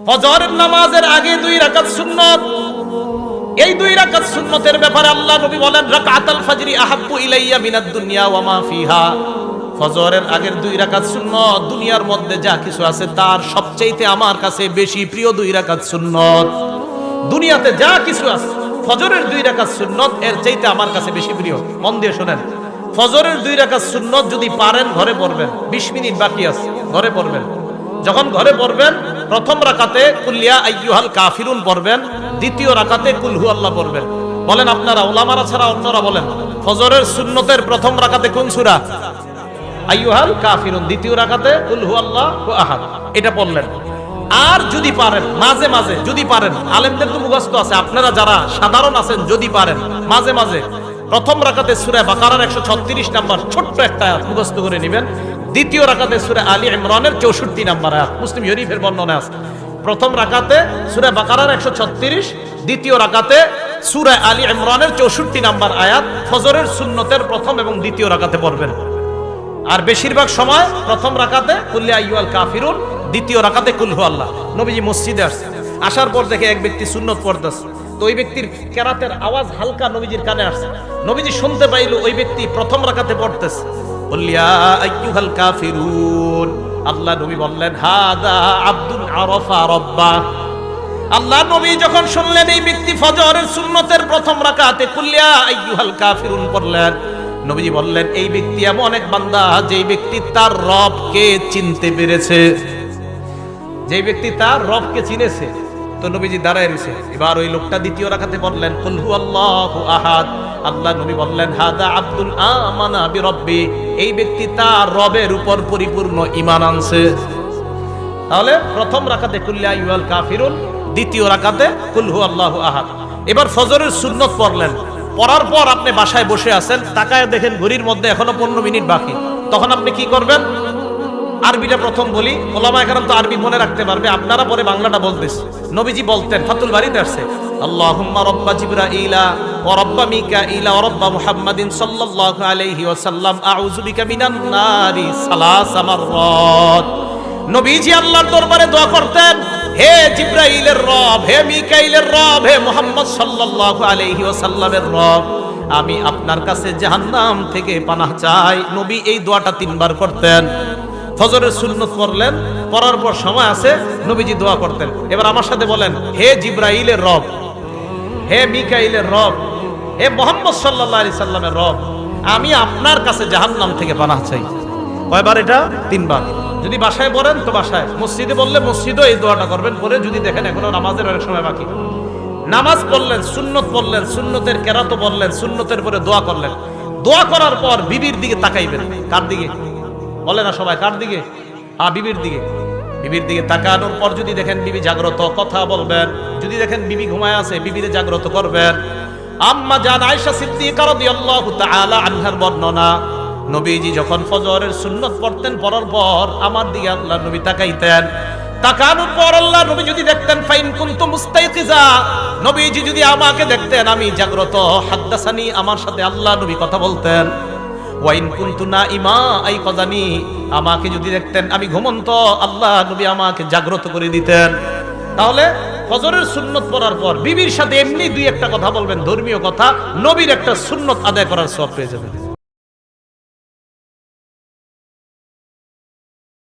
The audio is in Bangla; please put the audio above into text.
ফজরের নামাজের আগে 2 রাকাত সুন্নত। এই 2 রাকাত সুন্নতের ব্যাপারে আল্লাহ নবী বলেন, রাকাতুল ফজরি আহাব্বু ইলাইয়া মিনাদ দুনিয়া ওয়া মা ফিহা। ফজরের আগের 2 রাকাত সুন্নত দুনিয়ার মধ্যে যা কিছু আছে তার সবচেয়ে আমার কাছে বেশি প্রিয় 2 রাকাত সুন্নত। দুনিয়াতে যা কিছু আছে ফজরের 2 রাকাত সুন্নত এর চাইতে আমার কাছে বেশি প্রিয়। মন দিয়ে শুনেন, ফজরের 2 রাকাত সুন্নত যদি পারেন ঘরে পড়বেন, 20 মিনিট বাকি আছে, ঘরে পড়বেন। যখন ঘরে পড়বেন, প্রথম রাকাতে কুল ইয়া আইয়ুহাল কাফিরুন পড়বেন, দ্বিতীয় রাকাতে কুল হু আল্লাহ পড়বেন। বলেন আপনারা, ওলামারা ছাড়া অন্যরা বলেন, ফজরের সুন্নতের প্রথম রাকাতে কোন সূরা? আইয়ুহাল কাফিরুন, দ্বিতীয় রাকাতে কুল হু আল্লাহু আহাদ, এটা পড়লেন। আর যদি পারেন মাঝে মাঝে, যদি পারেন, আলেমদের তো মুখস্থ আছে, আপনারা যারা সাধারণ আছেন যদি পারেন মাঝে মাঝে প্রথম রাকাতে সূরা বাকারার 136 নাম্বার ছোট্ট একটা আয়াত মুখস্থ করে নেবেন। দ্বিতীয় রাকাতে সূরা আলী ইমরানের 64 নাম্বার আয়াত, মুসলিম শরীফের বর্ণনা আছে। প্রথম রাকাতে সূরা বাকারার 136, দ্বিতীয় রাকাতে সূরা আলী ইমরানের 64 নাম্বার আয়াত ফজরের সুন্নতের প্রথম এবং দ্বিতীয় রাকাতে পড়বেন। আর বেশিরভাগ সময় প্রথম রাকাতে কুল ইয়া আইয়ুহাল কাফিরুন, দ্বিতীয় রাকাতে কুল হু আল্লাহ। নবীজি মসজিদে আসার পর দেখে এক ব্যক্তি সুন্নত পড়তেছে, তো ওই ব্যক্তির কেরাতের আওয়াজ হালকা নবীজির কানে আসছে। নবীজি শুনতে পাইল ওই ব্যক্তি প্রথম রাকাতে পড়তেছে কুল ইয়া আইয়ুহাল কাফিরুন। আল্লাহ নবী বললেন, হাদা আব্দুন আরাফা রাব্বা। আল্লাহ নবী যখন শুনলেন এই ব্যক্তি ফজরের সুন্নতের প্রথম রাকাতে কুল ইয়া আইয়ুহাল কাফিরুন পড়লেন, নবীজি বললেন, এই ব্যক্তি এমন এক বান্দা যেই ব্যক্তি তার রবকে চিনতে পেরেছে, যেই ব্যক্তি তার রবকে চিনেছে। তো নবীজি দাঁড়ায় রয়েছে। এবার ওই লোকটা দ্বিতীয় রাকাতে বললেন কুল হু আল্লাহু আহাদ। আল্লাহ নবী বললেন, হাদা আব্দুল আমানা বিরব্বি। এই ব্যক্তি তার রবের উপর পরিপূর্ণ ঈমান আনছে। তাহলে প্রথম রাকাতে কুল ইয়া আইয়ুহাল কাফিরুন, দ্বিতীয় রাকাতে কুল হু আল্লাহু আহাদ। এবার ফজরের সুন্নত পড়লেন, পড়ার পর আপনি বাসায় বসে আছেন, তাকায় দেখেন ঘড়ির মধ্যে এখনো 15 মিনিট বাকি। তখন আপনি কি করবেন? আরবিটা প্রথম বলি, ওলামায়ে কেরাম তো আরবি মনে রাখতে পারবে, আপনারা পরে বাংলাটা বলতেছে। নবীজি বলতেন, ফাতুল বারীতে আসছে, আল্লাহুম্মা রাব্বা জিবরাইলা ওয়া রাব্বা মিকাইলা ওয়া রাব্বা মুহাম্মাদিন সাল্লাল্লাহু আলাইহি ওয়াসাল্লাম আউযু বিকা মিনান নারি সালাসা মাররাত। নবীজি আল্লাহর দরবারে দোয়া করতেন, হে জিবরাইলের রব, হে মিকাইলের রব, হে মুহাম্মদ সাল্লাল্লাহু আলাইহি ওয়াসাল্লামের রব, আমি আপনার কাছে জাহান্নাম থেকে পানাহ চাই। নবী এই দোয়াটা 3 বার করতেন। ফজরের সুন্নত পড়লেন, পড়ার পর সময় আছে, নবীজি দোয়া করতেন। এবার আমার সাথে বলেন, হে জিবরাইলের রব, হে মিকাইলের রব, হে মুহাম্মদ সাল্লাল্লাহু আলাইহি সাল্লামের রব, আমি আপনার কাছে জাহান্নাম থেকে পানাহ চাই। কয়বার এটা? 3 বার। যদি বাসায় পড়েন তো বাসায়, মসজিদে বললে মসজিদও এই দোয়াটা করবেন। পরে যদি দেখেন এখনো নামাজের অনেক সময় বাকি, নামাজ পড়লেন, সুন্নত পড়লেন, সুন্নতের কেরাত পড়লেন, সুন্নতের পরে দোয়া করলেন। দোয়া করার পর বিবির দিকে তাকাইবেন। কার দিকে? বলে না সবাই, কার দিকে? বিবির দিকে। বিবির দিকে তাকানোর পর যদি দেখেন বিবি জাগ্রত, কথা বলবেন। যদি দেখেন বিবি ঘুমায় আছে, বিবিরে জাগ্রত করবেন। আম্মা জান আয়েশা সিদ্দিকা রাদিয়াল্লাহু তাআলা আনহার বর্ণনা, নবীজি যখন ফজরের সুন্নত পড়তেন, পড়ার পর আমার দিকে আল্লাহ নবী তাকাইতেন। তাকানোর পর আল্লাহ নবী যদি দেখতেন, ফাইন কুনতু মুস্তাইকিজা, নবীজি যদি আমাকে দেখতেন আমি জাগ্রত, হাদ্দাসানি, আমার সাথে আল্লাহ নবী কথা বলতেন। ওয়াইন কুনতু নাইমা আইকাযানি, আমাকে যদি দেখতেন আমি ঘুমন্ত, আল্লাহ নবী আমাকে জাগ্রত করে দিতেন। তাহলে ফজরের সুন্নত পড়ার পর বিবির সাথে এমনি 2 একটা কথা বলবেন, ধর্মীয় কথা, নবীর একটা সুন্নত আদায় করার সওয়াব পেয়ে যাবেন।